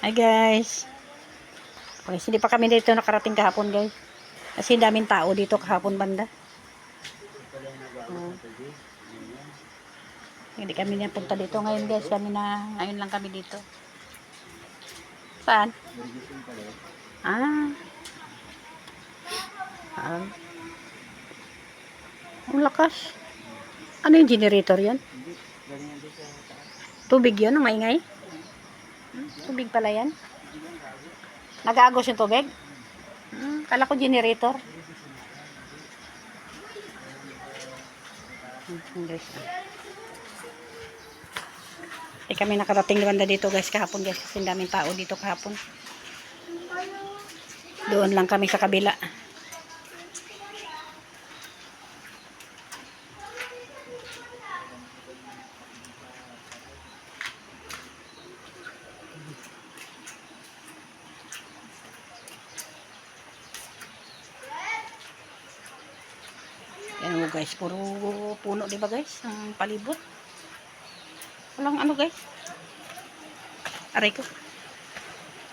Hi guys. Okay, hindi pa kami dito nakarating kahapon guys. Kasi daming tao dito kahapon banda. Oh. Hindi kami napunta dito ngayon guys. Ngayon lang kami dito. Saan? Ah. Ang lakas. Ano yung generator yan? Tubig yun, ang maingay? Tubig pala yan? Nag-aagos yung tubig? Kala ko generator. Guys. Kami nakarating banda dito guys kahapon guys. Kasi daming tao dito kahapon. Doon lang kami sa kabila. Yan o guys, puro puno diba guys, ang palibot. Walang ano guys. Aray ko.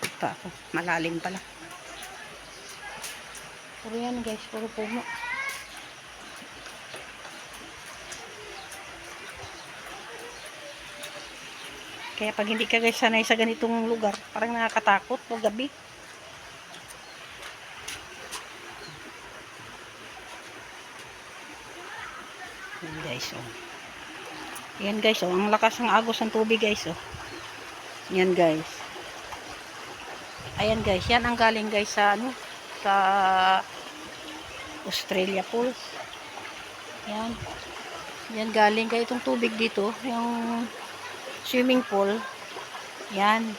Ito ako, malalim pala. Puro yan guys, puro puno. Kaya pag hindi ka guys sanay sa ganitong lugar, parang nakakatakot pag gabi. Yan guys, oh. Yan guys, oh. Ang lakas ng agos ng tubig guys, oh. Yan guys. Ayan guys, yan ang galing guys sa ano, sa Australia Falls. Yan. Yan galing kaya itong tubig dito, yung swimming pool. Yan.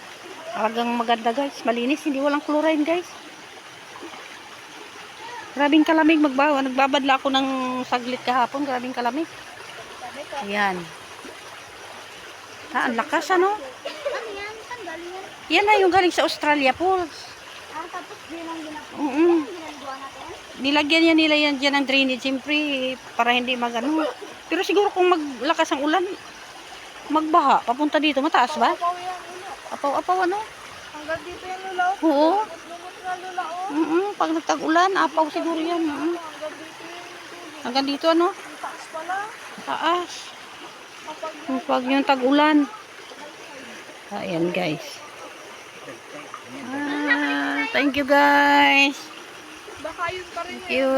Talagang maganda guys, malinis, hindi walang chlorine guys. Grabing kalamig magbawa. Nagbabadla ako ng saglit kahapon. Grabing kalamig. Ayan. Ang lakas ano? Ano yan? Saan galing yan? Yan na yung galing sa Australia Falls. Tapos bilang ginagawa. Ginagawa natin? Nilagyan yan nila yan dyan ng drainage. Siyempre, para hindi magano. Pero siguro kung maglakas ang ulan, magbaha. Papunta dito. Mataas ba? Apaw yan, ulo. Apaw ano? Hanggang dito yan, lulaw. Oo. Lumot na lulaw. Pag nagtag-ulan, apaw siguro yan. Hanggang dito yan. Hanggang dito ano? Ang taas pala. Taas. Kapag Pag yung tag-ulan. Ayan guys. Thank you guys. baka yun pa rin. Thank you.